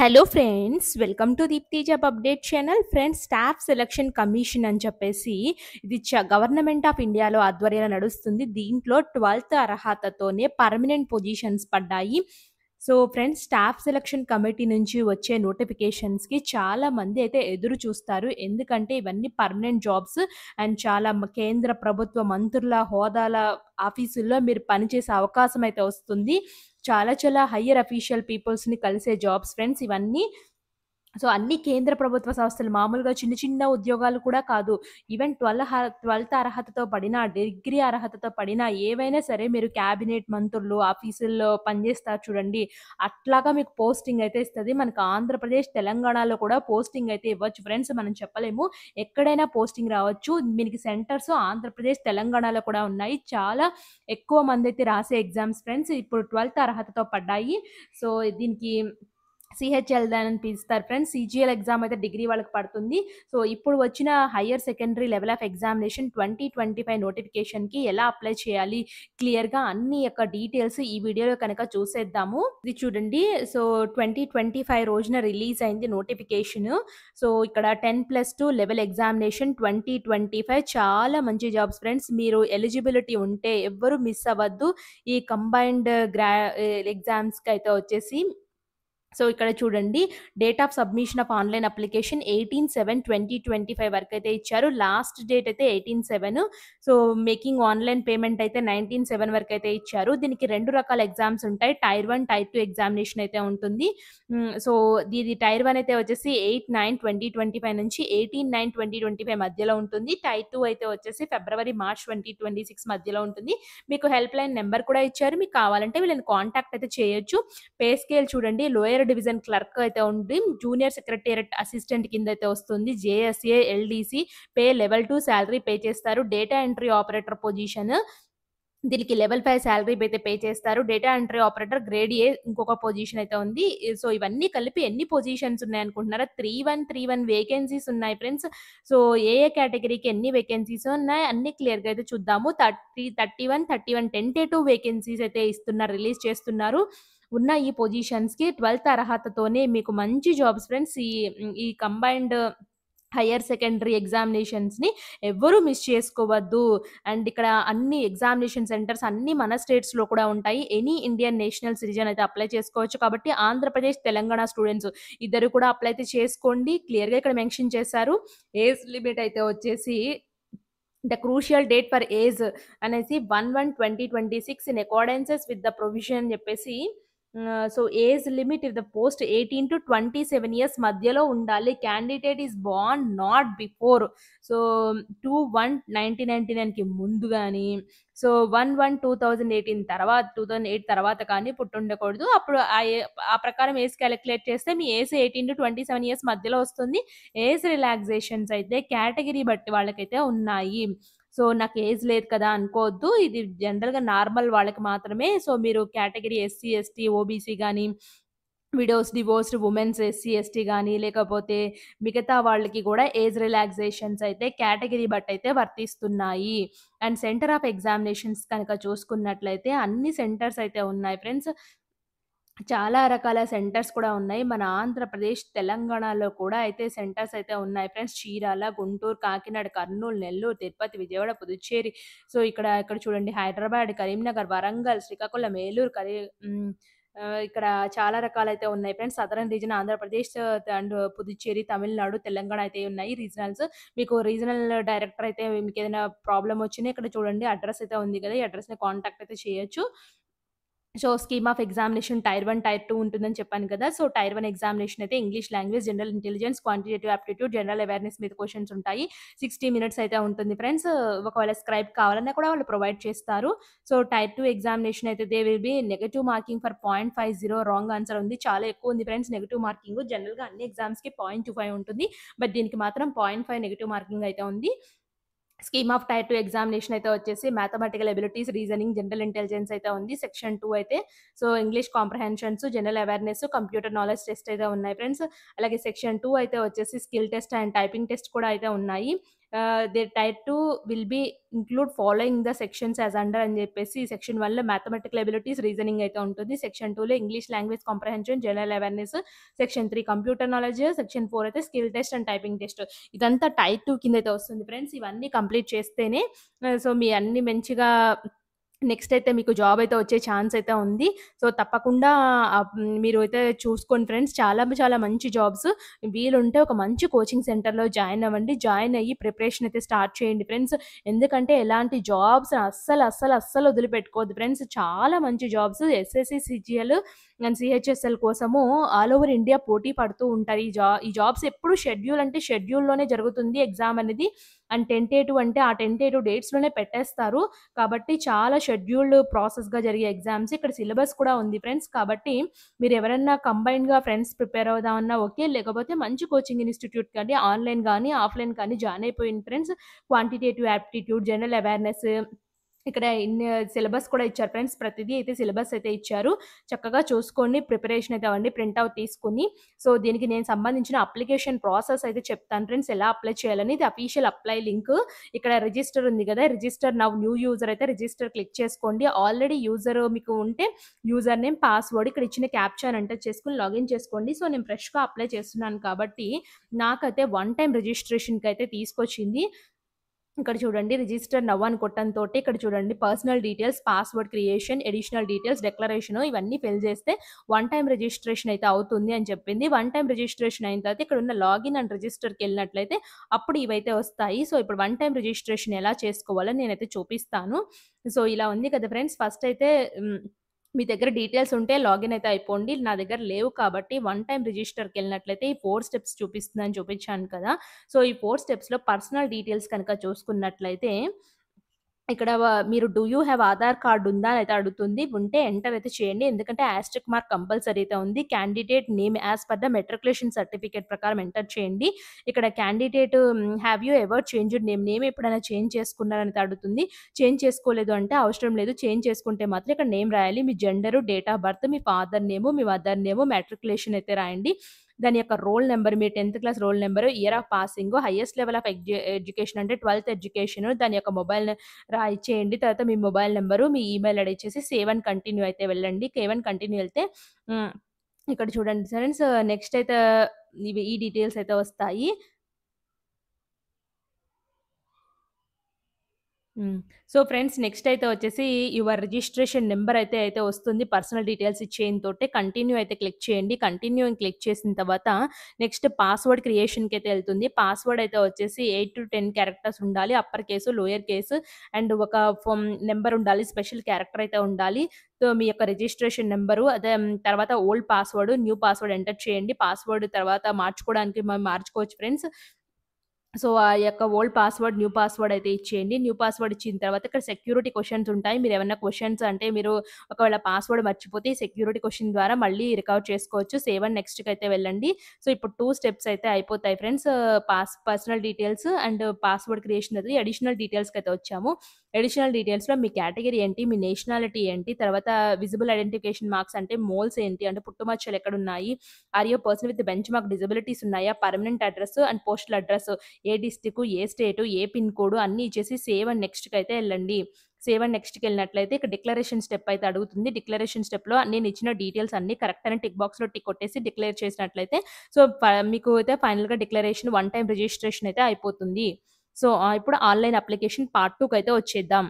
Hello friends, welcome to Deepthi job update channel. Friends, staff selection commission అని చెప్పేసి ఇది government of ఇండియాలో ఆధ్వర్యంలో నడుస్తుంది. దీంట్లో 12th అర్హతతోనే పర్మనెంట్ పొజిషన్స్ పడ్డాయి. So friends, staff selection committee నుంచి వచ్చే నోటిఫికేషన్స్‌కి చాలా మంది అయితే ఎదురు చూస్తారు. ఎందుకంటే ఇవన్నీ పర్మనెంట్ జాబ్స్ అండ్ చాలా కేంద్ర ప్రభుత్వ మంత్రుల హోదాల ఆఫీసుల్లో మీరు పనిచేసే అవకాశం అయితే వస్తుంది. చాలా చాలా హైయర్ అఫీషియల్ పీపుల్స్‌ని కలిసే జాబ్స్ ఫ్రెండ్స్ ఇవన్నీ. సో, అన్ని కేంద్ర ప్రభుత్వ సంస్థలు మామూలుగా చిన్న చిన్న ఉద్యోగాలు కూడా కాదు. ఈవెన్ 12th అర్హతతో పడిన, డిగ్రీ అర్హతతో పడిన ఏవైనా సరే మీరు క్యాబినెట్ మంత్రులు, ఆఫీసుల్లో పనిచేస్తారు చూడండి. అట్లాగా మీకు పోస్టింగ్ అయితే ఇస్తది. మనకు ఆంధ్రప్రదేశ్, తెలంగాణలో కూడా పోస్టింగ్ అయితే ఇవ్వచ్చు ఫ్రెండ్స్. మనం చెప్పలేము. ఎక్కడైనా పోస్టింగ్ రావచ్చు. దీనికి సెంటర్స్ ఆంధ్రప్రదేశ్, తెలంగాణలో కూడా ఉన్నాయి. చాలా ఎక్కువ మందైతే రాసే ఎగ్జామ్స్ ఫ్రెండ్స్. ఇప్పుడు 12th అర్హతతో పడ్డాయి. సో, దీనికి సీహెచ్ఎల్ అని పిలుస్తారు ఫ్రెండ్స్. సీజీఎల్ ఎగ్జామ్ అయితే డిగ్రీ వాళ్ళకి పడుతుంది. సో, ఇప్పుడు వచ్చిన higher secondary level of examination 2025 నోటిఫికేషన్‌కి ఎలా అప్లై చేయాలి? క్లియర్‌గా అన్ని యొక్క డీటెయిల్స్ ఈ వీడియోలో కనుక చూసేద్దాము. ఇది చూడండి. సో, 2025 రోజున రిలీజ్ అయింది నోటిఫికేషను. సో, ఇక్కడ 10+2 లెవెల్ ఎగ్జామినేషన్ 2025 చాలా మంచి జాబ్స్ ఫ్రెండ్స్. మీరు ఎలిజిబిలిటీ ఉంటే ఎవ్వరు మిస్ అవ్వద్దు. ఈ కంబైన్డ్ ఎగ్జామ్స్‌కైతే వచ్చేసి. సో, ఇక్కడ చూడండి, date of submission of online application 18/7/2025 వరకైతే ఇచ్చారు. లాస్ట్ డేట్ అయితే 18/7. సో, మేకింగ్ ఆన్‌లైన్ పేమెంట్ అయితే 19/7 వరకైతే ఇచ్చారు. దీనికి 2 రకాల ఎగ్జామ్స్ ఉంటాయి. టైర్ 1, టైర్ 2 ఎగ్జామినేషన్ అయితే ఉంటుంది. సో, ఇది టైర్ 1 అయితే వచ్చేసి 8/9/2025 నుంచి 18/9/2025 మధ్యలో ఉంటుంది. టైర్ 2 అయితే వచ్చేసి ఫిబ్రవరి-మార్చ్ 2026 మధ్యలో ఉంటుంది. మీకు హెల్ప్ లైన్ నంబర్ కూడా ఇచ్చారు. మీకు కావాలంటే వీళ్ళని కాంటాక్ట్ అయితే చేయొచ్చు. పే స్కేల్ చూడండి, లోయర్ డివిజన్ క్లర్క్ అయితే ఉంది. జూనియర్ సెక్రటేరియట్ అసిస్టెంట్ కింద అయితే వస్తుంది. JSA, LDC pay level 2 salary pay చేస్తారు. డేటా ఎంట్రీ ఆపరేటర్ పొజిషన్, దీనికి లెవెల్ 5 సాలరీ అయితే పే చేస్తారు. Data entry operator grade A ఇంకొక పొజిషన్ అయితే ఉంది. సో, ఇవన్నీ కలిపి ఎన్ని పొజిషన్స్ ఉన్నాయనుకుంటున్నారా? 3131 వేకెన్సీస్ ఉన్నాయి ఫ్రెండ్స్. సో, ఏ ఏ కేటగిరీకి ఎన్ని వేకెన్సీస్ ఉన్నాయి అన్నీ క్లియర్‌గా అయితే చూద్దాము. 31 టెంటేటివ్ వేకెన్సీస్ అయితే రిలీజ్ చేస్తున్నారు. ఉన్న ఈ పొజిషన్స్‌కి 12th అర్హతతోనే మీకు మంచి జాబ్స్ ఫ్రెండ్స్. ఈ కంబైన్డ్ హైయర్ సెకండరీ ఎగ్జామినేషన్స్‌ని ఎవ్వరూ మిస్ చేసుకోవద్దు. అండ్ ఇక్కడ అన్ని ఎగ్జామినేషన్ సెంటర్స్ అన్నీ మన స్టేట్స్‌లో కూడా ఉంటాయి. ఎనీ ఇండియన్ నేషనల్ సిటిజన్ అయితే అప్లై చేసుకోవచ్చు. కాబట్టి ఆంధ్రప్రదేశ్, తెలంగాణ స్టూడెంట్స్ ఇద్దరు కూడా అప్లై అయితే చేసుకోండి. క్లియర్‌గా ఇక్కడ మెన్షన్ చేశారు. ఏజ్ లిమిట్ అయితే వచ్చేసి the crucial date for age అనేసి 1/1/2026 in accordances with the provision అని చెప్పేసి. So, age limit if the post 18-27 years మధ్యలో ఉండాలి. Candidate is born not before. So, 2/1/1999కి ముందు గాని, సో, 1/1/2018 తర్వాత 2008 తర్వాత కానీ పుట్టుండకూడదు. అప్పుడు ఆ ప్రకారం ఏజ్ కాలిక్యులేట్ చేస్తే మీ ఏజ్ 18-27 ఇయర్స్ మధ్యలో వస్తుంది. ఏజ్ రిలాక్సేషన్స్ అయితే కేటగిరీ బట్టి వాళ్ళకైతే ఉన్నాయి. సో, నాకు ఏజ్ లేదు కదా అనుకోవద్దు. ఇది జనరల్‌గా నార్మల్ వాళ్ళకి మాత్రమే. సో, మీరు కేటగిరీ ఎస్సీ, ఎస్టీ, ఓబీసీ గాని, widows, divorced womens SC, ST గాని, లేకపోతే మిగతా వాళ్ళకి గూడా ఏజ్ రిలాక్సేషన్స్ అయితే కేటగిరీ బట్టయితే వర్తిస్తున్నాయి. అండ్ సెంటర్ ఆఫ్ ఎగ్జామినేషన్స్ కనుక చూసుకున్నట్లయితే అన్ని సెంటర్స్ అయితే ఉన్నాయి ఫ్రెండ్స్. చాలా రకాల సెంటర్స్ కూడా ఉన్నాయి. మన ఆంధ్రప్రదేశ్, తెలంగాణలో కూడా అయితే సెంటర్స్ అయితే ఉన్నాయి ఫ్రెండ్స్. చీరాల, గుంటూరు, కాకినాడ, కర్నూలు, నెల్లూరు, తిరుపతి, విజయవాడ, పుదుచ్చేరి. సో, ఇక్కడ చూడండి, హైదరాబాద్, కరీంనగర్, వరంగల్, శ్రీకాకుళం, ఏలూరు, ఇక్కడ చాలా రకాలైతే ఉన్నాయి friends. Southern region Andhra Pradesh and Puducherry, Tamil Nadu, Telangana అయితే ఉన్నాయి రీజనల్స్. మీకు రీజనల్ డైరెక్టర్ అయితే మీకేదైనా ప్రాబ్లమ్ వచ్చినా ఇక్కడ చూడండి, అడ్రెస్ అయితే ఉంది కదా! ఈ అడ్రెస్‌ని కాంటాక్ట్ అయితే చేయొచ్చు. So, scheme of examination tier 1, tier 2 ఉంటుందని చెప్పాను కదా! సో, టైర్ 1 ఎగ్జామినేషన్ అయితే English language, general intelligence, quantitative aptitude, general awareness మీద క్వెషన్స్ ఉంటాయి. 60 మినిట్స్ అయితే ఉంటుంది ఫ్రెండ్స్. ఒకవేళ స్క్రైబ్ కావాలన్నా కూడా వాళ్ళు ప్రొవైడ్ చేస్తారు. సో, టైర్ 2 ఎగ్జామినేషన్ అయితే they will be negative marking for 0.50 wrong answer ఉంది. చాలా ఎక్కువ ఉంది ఫ్రెండ్స్ నెగెటివ్ మార్కింగ్. జనరల్‌గా అన్ని ఎగ్జామ్స్‌కి 0.25 ఉంటుంది. బట్ దీనికి మాత్రం 0.5 నెగెటివ్ మార్కింగ్ అయితే ఉంది. స్కీమ్ ఆఫ్ టైర్ 2 ఎగ్జామినేషన్ అయితే వచ్చేసి mathematical abilities, reasoning, general intelligence అయితే ఉంది. సెక్షన్ 2 అయితే. So, English comprehensions, general awareness, computer knowledge test అయితే ఉన్నాయి ఫ్రెండ్స్. అలాగే సెక్షన్ 2 అయితే వచ్చేసి skill test and typing test కూడా అయితే ఉన్నాయి. They tier 2 will be include following the sections as under అని చెప్పేసి సెక్షన్ 1లో మ్యాథమెటికల్ ఎబిలిటీస్, రీజనింగ్ అయితే ఉంటుంది. సెక్షన్ 2లో English language comprehension, general awareness, section 3 computer knowledge, section 4 అయితే skill test and typing test. ఇదంతా టైర్ 2 కింద అయితే వస్తుంది ఫ్రెండ్స్. ఇవన్నీ కంప్లీట్ చేస్తేనే సో, మీ అన్ని మంచిగా నెక్స్ట్ అయితే మీకు జాబ్ అయితే వచ్చే ఛాన్స్ అయితే ఉంది. సో, తప్పకుండా మీరు అయితే చూసుకోండి ఫ్రెండ్స్. చాలా చాలా మంచి జాబ్స్. వీలుంటే ఒక మంచి కోచింగ్ సెంటర్‌లో జాయిన్ అవ్వండి. జాయిన్ అయ్యి ప్రిపరేషన్ అయితే స్టార్ట్ చేయండి ఫ్రెండ్స్. ఎందుకంటే ఎలాంటి జాబ్స్ అస్సలు వదిలిపెట్టుకోవద్దు ఫ్రెండ్స్. చాలా మంచి జాబ్స్ ఎస్ఎస్‌సి, సీజీఎల్ అండ్ సీహెచ్ఎస్ఎల్ కోసము ఆల్ ఓవర్ ఇండియా పోటీ పడుతూ ఉంటారు. ఈ జాబ్స్ ఎప్పుడు షెడ్యూల్ అంటే షెడ్యూల్‌లోనే జరుగుతుంది ఎగ్జామ్ అనేది. అండ్ టెంటేటివ్ అంటే ఆ టెంటేటివ్ డేట్స్‌లోనే పెట్టేస్తారు. కాబట్టి చాలా షెడ్యూల్డ్ ప్రాసెస్‌గా జరిగే ఎగ్జామ్స్. ఇక్కడ సిలబస్ కూడా ఉంది ఫ్రెండ్స్. కాబట్టి మీరెవరన్నా కంబైన్డ్‌గా ఫ్రెండ్స్ ప్రిపేర్ అవుదామన్నా ఓకే. లేకపోతే మంచి కోచింగ్ ఇన్‌స్టిట్యూట్ కానీ, ఆన్‌లైన్ గానీ, ఆఫ్‌లైన్ కానీ జాయిన్ అయిపోయిండి friends. Quantitative aptitude, general awareness ఇక్కడ ఇన్ని సిలబస్ కూడా ఇచ్చారు ఫ్రెండ్స్. ప్రతిదీ అయితే సిలబస్ అయితే ఇచ్చారు. చక్కగా చూసుకోండి. ప్రిపరేషన్ అయితే అవ్వండి. ప్రింటౌట్ తీసుకొని. సో, దీనికి నేను సంబంధించిన అప్లికేషన్ ప్రాసెస్ అయితే చెప్తాను ఫ్రెండ్స్. ఎలా అప్లై చేయాలని. ఇది అఫీషియల్ అప్లై లింక్. ఇక్కడ రిజిస్టర్ ఉంది కదా! రిజిస్టర్ నౌ న్యూ యూజర్ అయితే రిజిస్టర్ క్లిక్ చేసుకోండి. ఆల్రెడీ యూజర్ మీకు ఉంటే యూజర్ నేమ్, పాస్వర్డ్ ఇక్కడ ఇచ్చిన క్యాప్చాని ఎంటర్ చేసుకొని లాగిన్ చేసుకోండి. సో, నేను ఫ్రెష్‌గా అప్లై చేస్తున్నాను కాబట్టి నాకైతే వన్ టైమ్ రిజిస్ట్రేషన్‌కైతే తీసుకొచ్చింది. ఇక్కడ చూడండి రిజిస్టర్ నౌ అని కొట్టంతోటి ఇక్కడ చూడండి personal details, password creation, additional details, declaration ఇవన్నీ ఫిల్ చేస్తే వన్ టైమ్ రిజిస్ట్రేషన్ అయితే అవుతుంది అని చెప్పింది. వన్ టైమ్ రిజిస్ట్రేషన్ అయిన తర్వాత ఇక్కడ ఉన్న లాగిన్ అండ్ రిజిస్టర్‌కెళ్ళినట్లయితే అప్పుడు ఇవైతే వస్తాయి. సో, ఇప్పుడు వన్ టైమ్ రిజిస్ట్రేషన్ ఎలా చేసుకోవాలో నేనైతే చూపిస్తాను. సో, ఇలా ఉంది కదా ఫ్రెండ్స్. ఫస్ట్ అయితే మీ దగ్గర డీటెయిల్స్ ఉంటే లాగిన్ అయితే అయిపోండి. నా దగ్గర లేవు కాబట్టి వన్ టైమ్ రిజిస్టర్‌కెళ్ళినట్లయితే ఈ 4 స్టెప్స్ చూపిస్తుందని చూపించాను కదా! సో, ఈ 4 స్టెప్స్‌లో పర్సనల్ డీటెయిల్స్ కనుక చూసుకున్నట్లయితే ఇక్కడ మీరు do you have Aadhaar card ఉందా అని అయితే అడుగుతుంది. ఉంటే ఎంటర్ అయితే చేయండి. ఎందుకంటే యాస్టెరిక్ మార్క్ కంపల్సరీ అయితే ఉంది. Candidate name as per the matriculation certificate ప్రకారం ఎంటర్ చేయండి. ఇక్కడ candidate have you ever changed name ఎప్పుడైనా చేంజ్ చేసుకున్నారని అయితే అడుగుతుంది. చేంజ్ చేసుకోలేదు అంటే అవసరం లేదు. చేంజ్ చేసుకుంటే మాత్రం ఇక్కడ నేమ్ రాయాలి. మీ జెండరు, డేట్ ఆఫ్ బర్త్, మీ ఫాదర్ నేము, మీ మదర్ నేము, మెట్రిక్యులేషన్ అయితే రాయండి. దాని యొక్క రోల్ నంబర్, మీ 10థ్ class roll number, year of passing, highest level of education అంటే 12థ్ ఎడ్యుకేషను, దాని యొక్క మొబైల్ ఇచ్చేయండి. తర్వాత మీ మొబైల్ నంబరు, మీ ఈమెయిల్ ఐడీ ఇచ్చేసి సేవ్ అండ్ కంటిన్యూ అయితే వెళ్ళండి. సేవ్ అండ్ కంటిన్యూ వెళ్తే హ్మ్. ఇక్కడ చూడండి ఫ్రెండ్స్ నెక్స్ట్ అయితే ఈ డీటెయిల్స్ అయితే వస్తాయి. హ్మ్. సో, ఫ్రెండ్స్ నెక్స్ట్ అయితే వచ్చేసి యువర్ రిజిస్ట్రేషన్ నంబర్ అయితే వస్తుంది. పర్సనల్ డీటెయిల్స్ ఇచ్చేయనతోటే కంటిన్యూ అయితే క్లిక్ చేయండి. కంటిన్యూ అని క్లిక్ చేసిన తర్వాత నెక్స్ట్ పాస్వర్డ్ క్రియేషన్‌కైతే ఎళ్తుంది. పాస్వర్డ్ అయితే వచ్చేసి 8-10 క్యారెక్టర్స్ ఉండాలి. Upper case, lower case and ఒక నంబర్ ఉండాలి. స్పెషల్ క్యారెక్టర్ అయితే ఉండాలి. సో, మీ యొక్క రిజిస్ట్రేషన్ నంబరు అదే తర్వాత old password, new password enter చేయండి. పాస్వర్డ్ తర్వాత మార్చుకోవడానికి మనం మార్చుకోవచ్చు ఫ్రెండ్స్. సో, ఆ యొక్క ఓల్డ్ పాస్వర్డ్, న్యూ పాస్వర్డ్ అయితే ఇచ్చేయండి. న్యూ పాస్వర్డ్ ఇచ్చిన తర్వాత ఇక్కడ సెక్యూరిటీ క్వెషన్స్ ఉంటాయి. మీరేమన్నా క్వెషన్స్ అంటే మీరు ఒకవేళ పాస్వర్డ్ మర్చిపోతే ఈ సెక్యూరిటీ క్వెషన్ ద్వారా మళ్ళీ రికవర్ చేసుకోవచ్చు. సేవ్ అండ్ నెక్స్ట్‌కైతే వెళ్ళండి. సో, ఇప్పుడు 2 స్టెప్స్ అయితే అయిపోతాయి friends. Personal details and password creation అది అడిషనల్ డీటెయిల్స్‌కైతే వచ్చాము. అడిషనల్ డీటెయిల్స్‌లో మీ కేటగరీ ఏంటి? మీ నేషనాలిటీ ఏంటి? తర్వాత విజిబుల్ ఐడెంటిఫికేషన్ మార్క్స్ అంటే మోల్స్ ఏంటి? అంటే పుట్టుమచ్చలు ఎక్కడున్నాయి? Are you a person with benchmark disabilities ఉన్నాయా? Permanent address and postal address ఏ డిస్ట్రిక్ట్, ఏ స్టేటు, ఏ పిన్ కోడ్ అన్నీ ఇచ్చేసి సేవ్ అండ్ నెక్స్ట్‌కైతే ఎళ్ళండి. సేవ్ అండ్ నెక్స్ట్‌కెళ్ళినట్లయితే ఇక్కడ డిక్లరేషన్ స్టెప్ అయితే అడుగుతుంది. డిక్లరేషన్ స్టెప్‌లో నేను ఇచ్చిన డీటెయిల్స్ అన్నీ కరెక్ట్ అని టిక్ బాక్స్‌లో టిక్ కొట్టేసి డిక్లేర్ చేసినట్లయితే సో, మీకు అయితే ఫైనల్‌గా డిక్లరేషన్ వన్ టైమ్ రిజిస్ట్రేషన్ అయితే అయిపోతుంది. సో, ఇప్పుడు ఆన్‌లైన్ అప్లికేషన్ పార్ట్ 2కైతే వచ్చేద్దాం.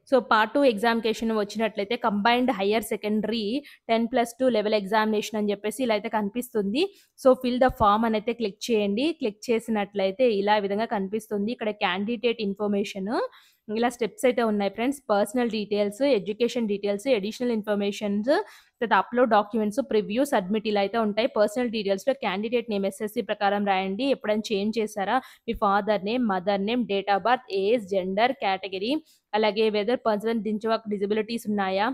సో, పార్ట్ 2 ఎగ్జామినేషన్ వచ్చినట్లయితే combined higher secondary 10+2 level examination అని చెప్పేసి ఇలా అయితే కనిపిస్తుంది. సో, ఫిల్ ద ఫార్మ్ అనైతే క్లిక్ చేయండి. క్లిక్ చేసినట్లయితే ఇలా ఈ విధంగా కనిపిస్తుంది. ఇక్కడ క్యాండిడేట్ ఇన్ఫర్మేషన్ ఇలా స్టెప్స్ అయితే ఉన్నాయి friends. Personal details, education details, additional informations, తర్వాత అప్‌లోడ్ డాక్యుమెంట్స్, ప్రివ్యూ, సబ్మిట్ ఇలా అయితే ఉంటాయి. పర్సనల్ డీటెయిల్స్‌లో క్యాండిడేట్ నేమ్ ఎస్ఎస్‌సి ప్రకారం రాయండి. ఎప్పుడైనా చేంజ్ చేశారా? మీ father name, mother name, date of birth, age, gender, category అలాగే వెదర్ పర్సన్ దించువాక్ డిజబిలిటీస్ ఉన్నాయా?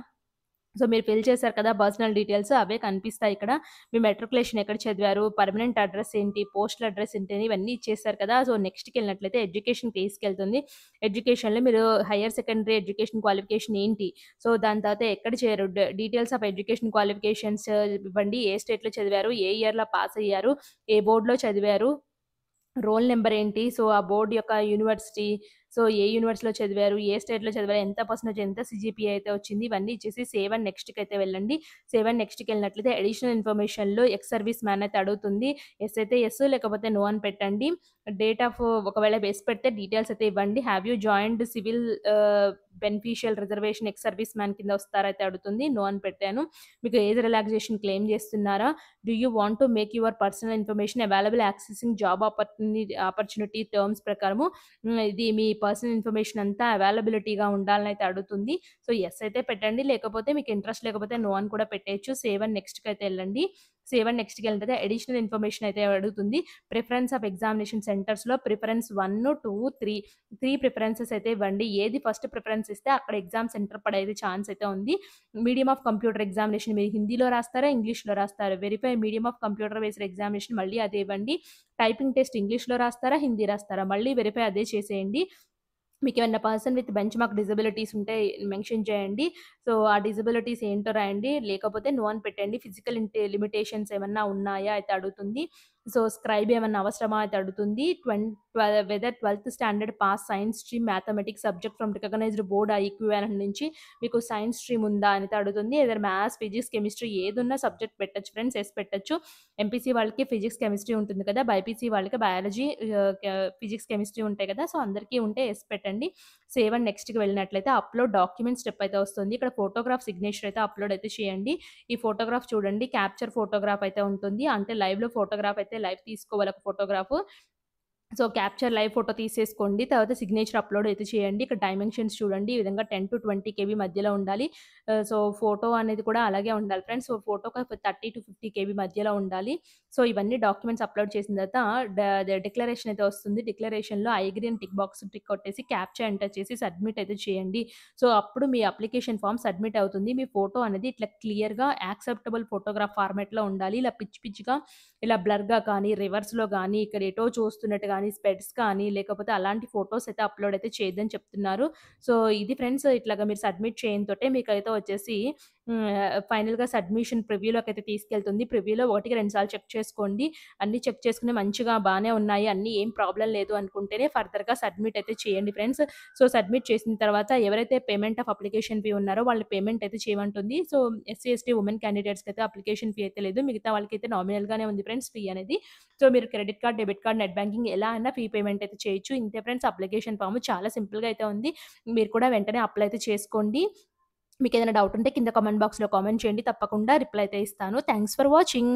సో, మీరు ఫిల్ చేశారు కదా! పర్సనల్ డీటెయిల్స్ అవే కనిపిస్తాయి ఇక్కడ. మీ మెట్రిక్యులేషన్ ఎక్కడ చదివారు, పర్మనెంట్ అడ్రెస్ ఏంటి, పోస్టల్ అడ్రెస్ ఏంటి అని ఇవన్నీ ఇచ్చేసారు కదా! సో, నెక్స్ట్‌కెళ్ళినట్లయితే ఎడ్యుకేషన్ తీసుకెళ్తుంది. ఎడ్యుకేషన్‌లో మీరు హైర్ సెకండరీ ఎడ్యుకేషన్ క్వాలిఫికేషన్ ఏంటి, సో, దాని తర్వాత ఎక్కడ చేరారు, డీటెయిల్స్ ఆఫ్ ఎడ్యుకేషన్ క్వాలిఫికేషన్స్ ఇవ్వండి. ఏ స్టేట్‌లో చదివారు, ఏ ఇయర్‌లో పాస్ అయ్యారు, ఏ బోర్డ్‌లో చదివారు, రోల్ నంబర్ ఏంటి? సో, ఆ బోర్డ్ యొక్క యూనివర్సిటీ, సో, ఏ యూనివర్సిటీలో చదివారు? ఏ స్టేట్‌లో చదివారు? ఎంత పర్సెంటేజ్, ఎంత సీజీపీఏ అయితే వచ్చింది? ఇవన్నీ ఇచ్చేసి సేవ్ అండ్ నెక్స్ట్‌కైతే వెళ్ళండి. సేవ్ అండ్ నెక్స్ట్‌కెళ్ళినట్లయితే అడిషనల్ ఇన్ఫర్మేషన్‌లో ఎక్స్ సర్వీస్ మ్యాన్ అయితే అడుగుతుంది. యెస్ అయితే యెస్, లేకపోతే నో అని పెట్టండి. డేట్ ఆఫ్ ఒకవేళ యెస్ పెడితే డీటెయిల్స్ అయితే ఇవ్వండి. Have you joined civil beneficial reservation ex service man కింద వస్తారా అయితే అడుగుతుంది. నో అని పెట్టాను. మీకు ఏజ్ రిలాక్సేషన్ క్లెయిమ్ చేస్తున్నారా? Do you want to make your personal information available accessing job opportunity terms ప్రకారము ఇది మీ పర్సనల్ ఇన్ఫర్మేషన్ అంతా అవైలబిలిటీగా ఉండాలని అయితే అడుగుతుంది. సో, యెస్ అయితే పెట్టండి. లేకపోతే మీకు ఇంట్రెస్ట్ లేకపోతే నో అని కూడా పెట్టేయొచ్చు. సేవ్ అండ్ నెక్స్ట్‌కైతే ఎళ్ళండి. సేవ్ అండ్ నెక్స్ట్‌కెళ్ళితే అడిషనల్ ఇన్ఫర్మేషన్ అయితే అడుగుతుంది. ప్రిఫరెన్స్ ఆఫ్ ఎగ్జామినేషన్ సెంటర్స్‌లో ప్రిఫరెన్స్ 1, 2, 3 ప్రిఫరెన్సెస్ అయితే ఇవ్వండి. ఏది ఫస్ట్ ప్రిఫరెన్స్ ఇస్తే అక్కడ ఎగ్జామ్ సెంటర్ పడేది ఛాన్స్ అయితే ఉంది. మీడియం ఆఫ్ కంప్యూటర్ ఎగ్జామినేషన్ మీరు హిందీలో రాస్తారా? ఇంగ్లీష్‌లో రాస్తారా? Verify medium of computer based examination మళ్ళీ అదే ఇవ్వండి. టైపింగ్ టెస్ట్ ఇంగ్లీష్‌లో రాస్తారా? హిందీ రాస్తారా? మళ్ళీ వెరిఫై అదే చేసేయండి. మీకేమన్నా person with benchmark disabilities ఉంటే మెన్షన్ చేయండి. సో, ఆ డిజబిలిటీస్ ఏంటో రాయండి. లేకపోతే నో అని పెట్టండి. ఫిజికల్ లిమిటేషన్స్ ఏమన్నా ఉన్నాయా అయితే అడుగుతుంది. సో, స్క్రైబ్ ఏమన్నా అవసరమా అయితే అడుగుతుంది. వెదర్ 12థ్ standard pass science stream mathematics subject from recognised board equivalent నుంచి మీకు సైన్స్ స్ట్రీమ్ ఉందా అనేది అడుగుతుంది. ఏదైనా మ్యాథ్స్, ఫిజిక్స్, కెమిస్ట్రీ ఏదున్నా సబ్జెక్ట్ పెట్టొచ్చు ఫ్రెండ్స్. యెస్ పెట్టొచ్చు. ఎంపీసీ వాళ్ళకి ఫిజిక్స్, కెమిస్ట్రీ ఉంటుంది కదా! బైపీసీ వాళ్ళకి బయాలజీ, ఫిజిక్స్, కెమిస్ట్రీ ఉంటాయి కదా! సో, అందరికీ ఉంటే యెస్ పెట్టండి. సేవ్ అండ్ నెక్స్ట్‌కి వెళ్ళినట్లయితే అప్‌లోడ్ డాక్యుమెంట్ స్టెప్ అయితే వస్తుంది. ఇక్కడ ఫోటోగ్రాఫ్ సిగ్నేచర్ అయితే అప్‌లోడ్ అయితే చేయండి. ఈ ఫోటోగ్రాఫ్ చూడండి, క్యాప్చర్ ఫోటోగ్రాఫ్ అయితే ఉంటుంది. అంటే లైవ్‌లో ఫోటోగ్రాఫ్ అయితే లైవ్ తీసుకోవాలి ఒక photograph. So, capture live photo తీసేసుకోండి. తర్వాత సిగ్నేచర్ అప్‌లోడ్ అయితే చేయండి. ఇక్కడ డైమెన్షన్స్ చూడండి. ఈ విధంగా 10-20 కేబీ మధ్యలో ఉండాలి. సో, ఫోటో అనేది కూడా అలాగే ఉండాలి ఫ్రెండ్స్. సో, ఫోటో ఒక 30-50 కేబీ మధ్యలో ఉండాలి. సో, ఇవన్నీ డాక్యుమెంట్స్ అప్‌లోడ్ చేసిన తర్వాత డిక్లరేషన్ అయితే వస్తుంది. డిక్లరేషన్‌లో ఐ అగ్రీ అని టిక్ బాక్స్ టిక్ కొట్టేసి క్యాప్చా ఎంటర్ చేసి సబ్మిట్ అయితే చేయండి. సో, అప్పుడు మీ అప్లికేషన్ ఫార్మ్ సబ్మిట్ అవుతుంది. మీ ఫోటో అనేది ఇట్లా క్లియర్‌గా యాక్సెప్టబుల్ ఫోటోగ్రాఫ్ ఫార్మాట్‌లో ఉండాలి. ఇలా పిచ్చి పిచ్చిగా ఇలా బ్లర్‌గా కానీ, రివర్స్‌లో గానీ, ఇక్కడ ఎటో చూస్తున్నట్టు గానీ, స్పెట్స్ కానీ, లేకపోతే అలాంటి ఫోటోస్ అయితే అప్‌లోడ్ అయితే చేయొద్దని చెప్తున్నారు. సో, ఇది ఫ్రెండ్స్ ఇట్లాగా మీరు సబ్మిట్ చేయనితోటే మీకైతే వచ్చేసి హ్మ్. ఫైనల్‌గా సబ్మిషన్ ప్రివ్యూలోకైతే తీసుకెళ్తుంది. ప్రివ్యూలో 1కి 2 సార్లు చెక్ చేసుకోండి. అన్నీ చెక్ చేసుకొని మంచిగా బానే ఉన్నాయి, అన్నీ ఏం ప్రాబ్లమ్ లేదు అనుకుంటేనే ఫర్దర్‌గా సబ్మిట్ అయితే చేయండి ఫ్రెండ్స్. సో, సబ్మిట్ చేసిన తర్వాత ఎవరైతే పేమెంట్ ఆఫ్ అప్లికేషన్ ఫీ ఉన్నారో వాళ్ళు పేమెంట్ అయితే చేయమంటుంది. సో, ఎస్సీ, ఎస్టీ ఉమెన్ క్యాండిడేట్స్‌కైతే అప్లికేషన్ ఫీ అయితే లేదు. మిగతా వాళ్ళకైతే నామినల్‌గానే ఉంది ఫ్రెండ్స్ ఫీ అనేది. సో, మీరు credit card, debit card, net banking ఎలా అయినా ఫీ పేమెంట్ అయితే చేయొచ్చు. ఇంతే ఫ్రెండ్స్ అప్లికేషన్ ఫార్మ్ చాలా సింపుల్‌గా అయితే ఉంది. మీరు కూడా వెంటనే అప్లై అయితే చేసుకోండి. మీకేదైనా డౌట్ ఉంటే కింద కామెంట్ బాక్స్‌లో కామెంట్ చేయండి. తప్పకుండా రిప్లై అయితే ఇస్తాను. Thanks for watching.